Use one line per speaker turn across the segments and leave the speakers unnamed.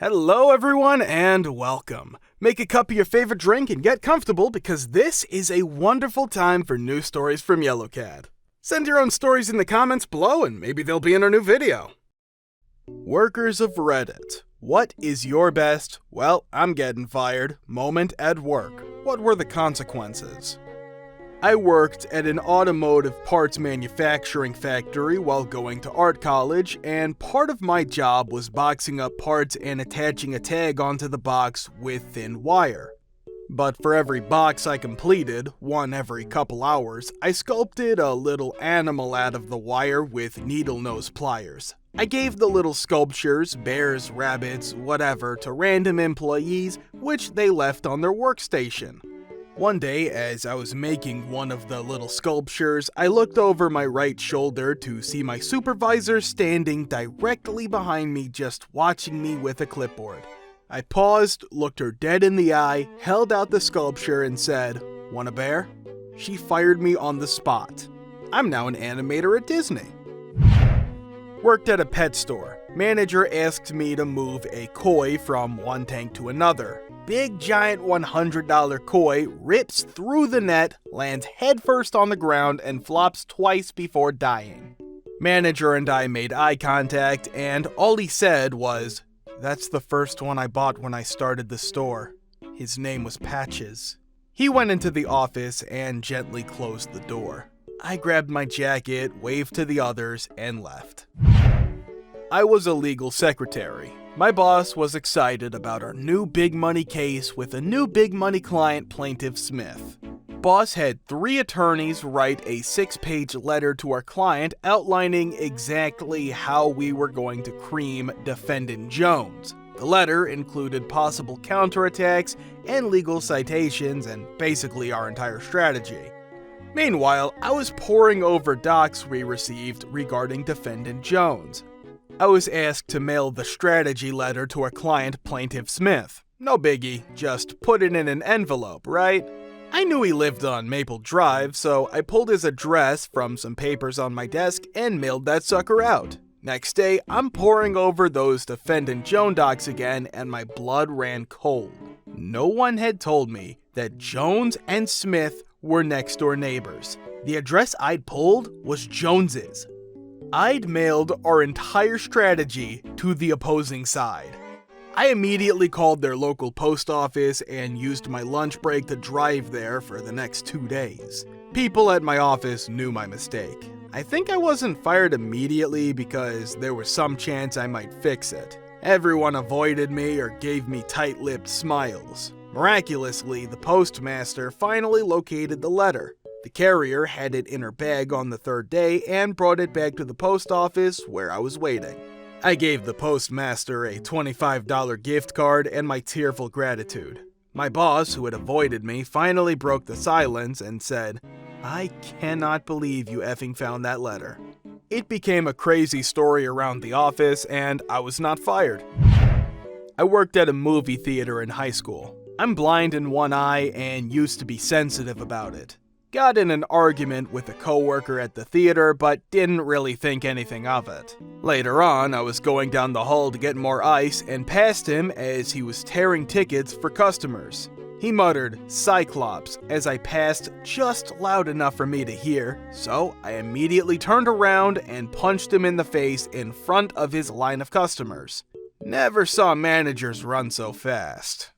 Hello everyone and welcome. Make a cup of your favorite drink and get comfortable because this is a wonderful time for new stories from YellowCat. Send your own stories in the comments below and maybe they'll be in our new video. Workers of Reddit. What is your best, well, I'm getting fired, moment at work? What were the consequences? I worked at an automotive parts manufacturing factory while going to art college, and part of my job was boxing up parts and attaching a tag onto the box with thin wire. But for every box I completed, one every couple hours, I sculpted a little animal out of the wire with needle nose pliers. I gave the little sculptures, bears, rabbits, whatever, to random employees, which they left on their workstation. One day, as I was making one of the little sculptures, I looked over my right shoulder to see my supervisor standing directly behind me, just watching me with a clipboard. I paused, looked her dead in the eye, held out the sculpture, and said, "Want a bear?" She fired me on the spot. I'm now an animator at Disney. Worked at a pet store. Manager asked me to move a koi from one tank to another. Big giant $100 koi rips through the net, lands headfirst on the ground, and flops twice before dying. Manager and I made eye contact, and all he said was, "That's the first one I bought when I started the store." His name was Patches. He went into the office and gently closed the door. I grabbed my jacket, waved to the others, and left. I was a legal secretary. My boss was excited about our new big money case with a new big money client, Plaintiff Smith. Boss had 3 attorneys write a 6-page letter to our client outlining exactly how we were going to cream Defendant Jones. The letter included possible counterattacks and legal citations and basically our entire strategy. Meanwhile, I was poring over docs we received regarding Defendant Jones. I was asked to mail the strategy letter to our client, Plaintiff Smith. No biggie, just put it in an envelope, right? I knew he lived on Maple Drive, so I pulled his address from some papers on my desk and mailed that sucker out. Next day, I'm poring over those Defendant Jones docs again and my blood ran cold. No one had told me that Jones and Smith were next door neighbors. The address I'd pulled was Jones's. I'd mailed our entire strategy to the opposing side. I immediately called their local post office and used my lunch break to drive there for the next 2 days. People at my office knew my mistake. I think I wasn't fired immediately because there was some chance I might fix it. Everyone avoided me or gave me tight-lipped smiles. Miraculously, the postmaster finally located the letter. The carrier had it in her bag on the 3rd day and brought it back to the post office where I was waiting. I gave the postmaster a $25 gift card and my tearful gratitude. My boss, who had avoided me, finally broke the silence and said, "I cannot believe you effing found that letter." It became a crazy story around the office and I was not fired. I worked at a movie theater in high school. I'm blind in one eye and used to be sensitive about it. Got in an argument with a coworker at the theater, but didn't really think anything of it. Later on, I was going down the hall to get more ice and passed him as he was tearing tickets for customers. He muttered, "Cyclops," as I passed just loud enough for me to hear, so I immediately turned around and punched him in the face in front of his line of customers. Never saw managers run so fast.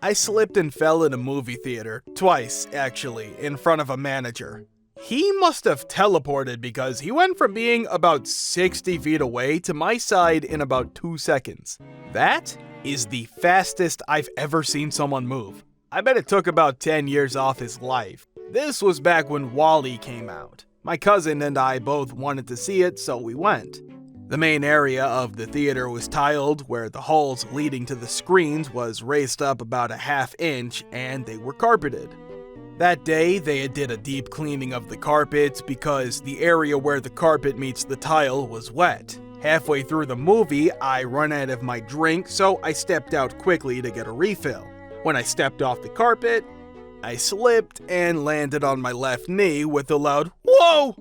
I slipped and fell in a movie theater, twice actually, in front of a manager. He must have teleported because he went from being about 60 feet away to my side in about 2 seconds. That is the fastest I've ever seen someone move. I bet it took about 10 years off his life. This was back when WALL-E came out. My cousin and I both wanted to see it, so we went. The main area of the theater was tiled, where the halls leading to the screens was raised up about a ½ inch, and they were carpeted. That day, they did a deep cleaning of the carpets because the area where the carpet meets the tile was wet. Halfway through the movie, I run out of my drink, so I stepped out quickly to get a refill. When I stepped off the carpet, I slipped and landed on my left knee with a loud "Whoa!"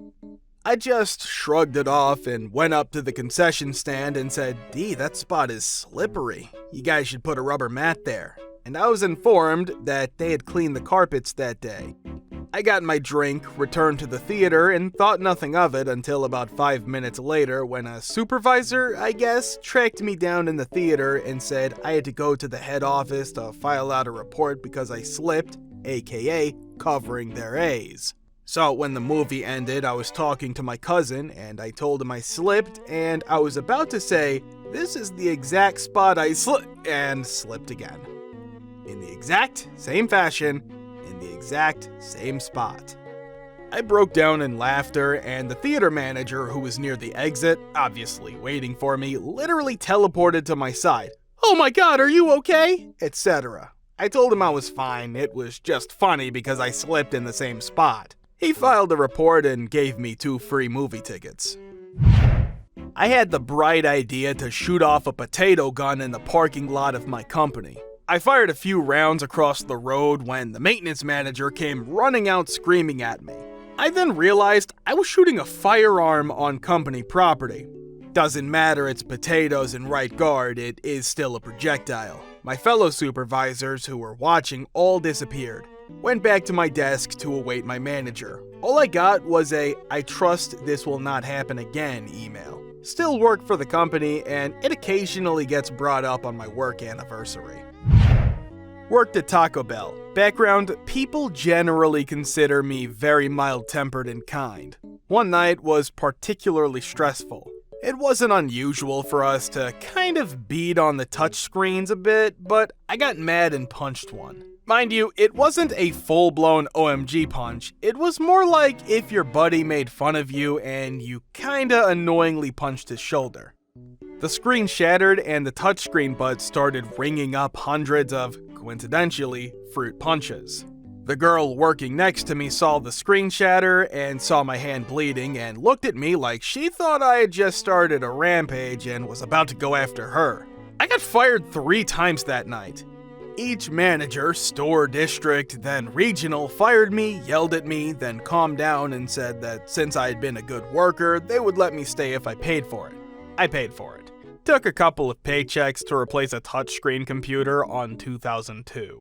I just shrugged it off and went up to the concession stand and said, "D, that spot is slippery. You guys should put a rubber mat there." And I was informed that they had cleaned the carpets that day. I got my drink, returned to the theater, and thought nothing of it until about 5 minutes later when a supervisor, I guess, tracked me down in the theater and said I had to go to the head office to file out a report because I slipped, aka covering their A's. So when the movie ended, I was talking to my cousin and I told him I slipped, and I was about to say, "This is the exact spot I slipped," and slipped again. In the exact same fashion, in the exact same spot. I broke down in laughter, and the theater manager, who was near the exit, obviously waiting for me, literally teleported to my side. "Oh my god, are you okay?" etc. I told him I was fine, it was just funny because I slipped in the same spot. He filed a report and gave me 2 free movie tickets. I had the bright idea to shoot off a potato gun in the parking lot of my company. I fired a few rounds across the road when the maintenance manager came running out screaming at me. I then realized I was shooting a firearm on company property. Doesn't matter, it's potatoes in right guard, it is still a projectile. My fellow supervisors who were watching all disappeared. Went back to my desk to await my manager. All I got was a "I trust this will not happen again" email. Still work for the company, and it occasionally gets brought up on my work anniversary. Worked at Taco Bell. Background: people generally consider me very mild-tempered and kind. One night was particularly stressful. It wasn't unusual for us to kind of beat on the touchscreens a bit, but I got mad and punched one. Mind you, it wasn't a full-blown OMG punch, it was more like if your buddy made fun of you and you kinda annoyingly punched his shoulder. The screen shattered and the touchscreen buds started ringing up hundreds of, coincidentally, fruit punches. The girl working next to me saw the screen shatter and saw my hand bleeding and looked at me like she thought I had just started a rampage and was about to go after her. I got fired 3 times that night. Each manager, store, district, then regional, fired me, yelled at me, then calmed down and said that since I had been a good worker, they would let me stay if I paid for it. I paid for it. Took a couple of paychecks to replace a touchscreen computer on 2002.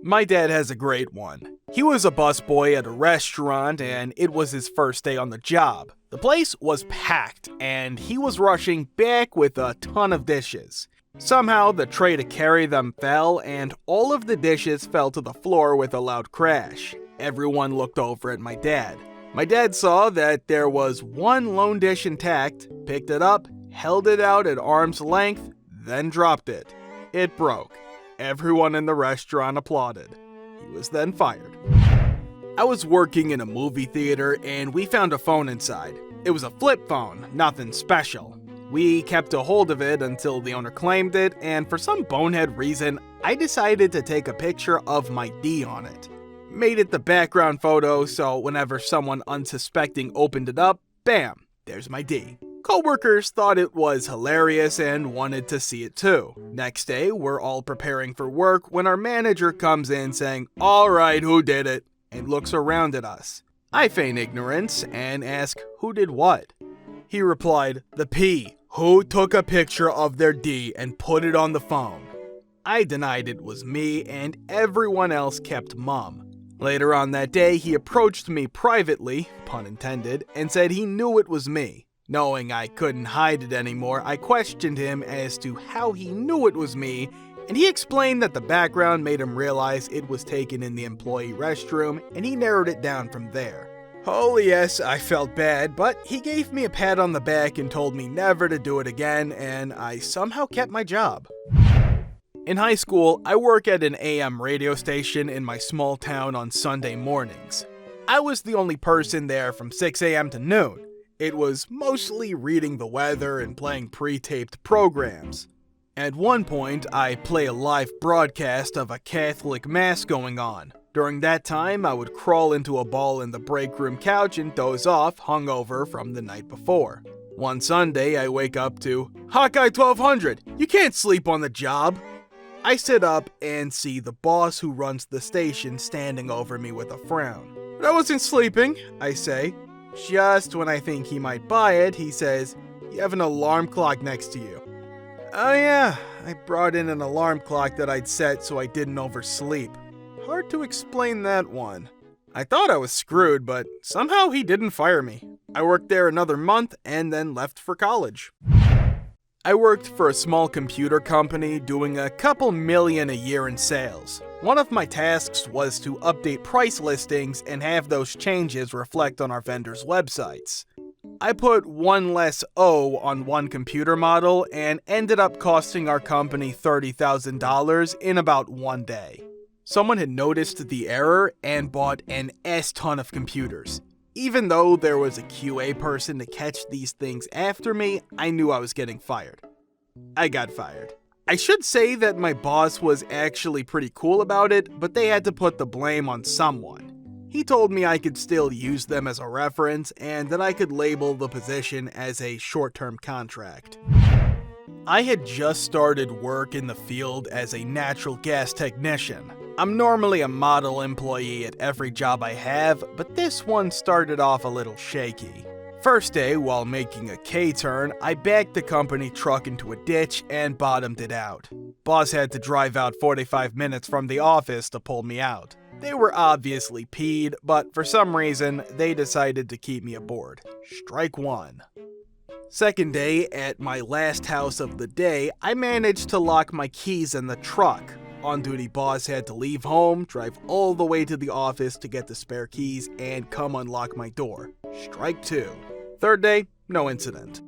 My dad has a great one. He was a busboy at a restaurant and it was his first day on the job. The place was packed and he was rushing back with a ton of dishes. Somehow the tray to carry them fell and all of the dishes fell to the floor with a loud crash. Everyone looked over at my dad. My dad saw that there was one lone dish intact, picked it up, held it out at arm's length, then dropped it. It broke. Everyone in the restaurant applauded. He was then fired. I was working in a movie theater and we found a phone inside. It was a flip phone, nothing special. We kept a hold of it until the owner claimed it, and for some bonehead reason, I decided to take a picture of my D on it. Made it the background photo, so whenever someone unsuspecting opened it up, bam, there's my D. Coworkers thought it was hilarious and wanted to see it too. Next day, we're all preparing for work when our manager comes in saying, "Alright, who did it?" and looks around at us. I feign ignorance and ask, "Who did what?" He replied, "The P. Who took a picture of their D and put it on the phone?" I denied it was me, and everyone else kept mum. Later on that day, he approached me privately, pun intended, and said he knew it was me. Knowing I couldn't hide it anymore, I questioned him as to how he knew it was me, and he explained that the background made him realize it was taken in the employee restroom, and he narrowed it down from there. Oh yes, I felt bad, but he gave me a pat on the back and told me never to do it again, and I somehow kept my job. In high school, I work at an AM radio station in my small town on Sunday mornings. I was the only person there from 6 a.m. to noon. It was mostly reading the weather and playing pre-taped programs. At one point, I play a live broadcast of a Catholic mass going on. During that time, I would crawl into a ball in the break room couch and doze off, hungover from the night before. One Sunday, I wake up to, "Hawkeye 1200, you can't sleep on the job." I sit up and see the boss who runs the station standing over me with a frown. "But I wasn't sleeping," I say. Just when I think he might buy it, he says, "You have an alarm clock next to you." Oh yeah, I brought in an alarm clock that I'd set so I didn't oversleep. Hard to explain that one. I thought I was screwed, but somehow he didn't fire me. I worked there another month and then left for college. I worked for a small computer company doing a couple million a year in sales. One of my tasks was to update price listings and have those changes reflect on our vendors' websites. I put one less O on one computer model and ended up costing our company $30,000 in about one day. Someone had noticed the error and bought an S-ton of computers. Even though there was a QA person to catch these things after me, I knew I was getting fired. I got fired. I should say that my boss was actually pretty cool about it, but they had to put the blame on someone. He told me I could still use them as a reference and that I could label the position as a short-term contract. I had just started work in the field as a natural gas technician. I'm normally a model employee at every job I have, but this one started off a little shaky. First day, while making a K-turn, I backed the company truck into a ditch and bottomed it out. Boss had to drive out 45 minutes from the office to pull me out. They were obviously peed, but for some reason, they decided to keep me aboard. Strike one. Second day, at my last house of the day, I managed to lock my keys in the truck. On-duty boss had to leave home, drive all the way to the office to get the spare keys, and come unlock my door. Strike two. Third day, no incident.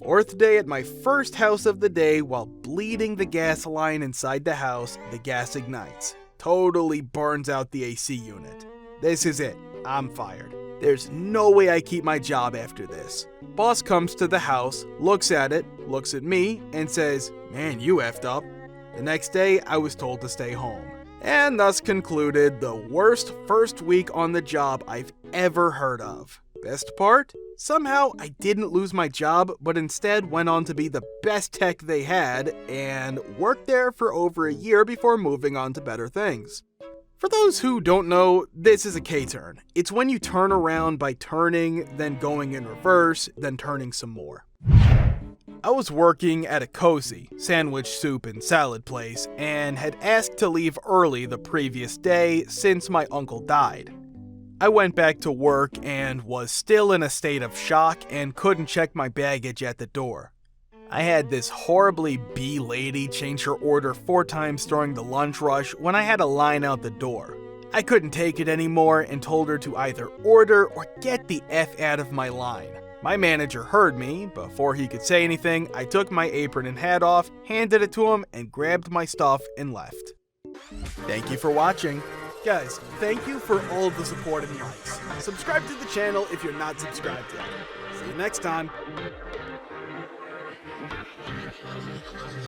Fourth day at my first house of the day, while bleeding the gas line inside the house, the gas ignites. Totally burns out the AC unit. This is it. I'm fired. There's no way I keep my job after this. Boss comes to the house, looks at it, looks at me, and says, "Man, you effed up." The next day, I was told to stay home. And thus concluded the worst first week on the job I've ever heard of. Best part? Somehow I didn't lose my job, but instead went on to be the best tech they had and worked there for over a year before moving on to better things. For those who don't know, this is a K-turn. It's when you turn around by turning, then going in reverse, then turning some more. I was working at a cozy sandwich, soup, and salad place and had asked to leave early the previous day since my uncle died. I went back to work and was still in a state of shock and couldn't check my baggage at the door. I had this horribly B lady change her order 4 times during the lunch rush when I had a line out the door. I couldn't take it anymore and told her to either order or get the F out of my line. My manager heard me. Before he could say anything, I took my apron and hat off, handed it to him, and grabbed my stuff and left. Thank you for watching. Guys, thank you for all of the support and likes. Subscribe to the channel if you're not subscribed yet. See you next time.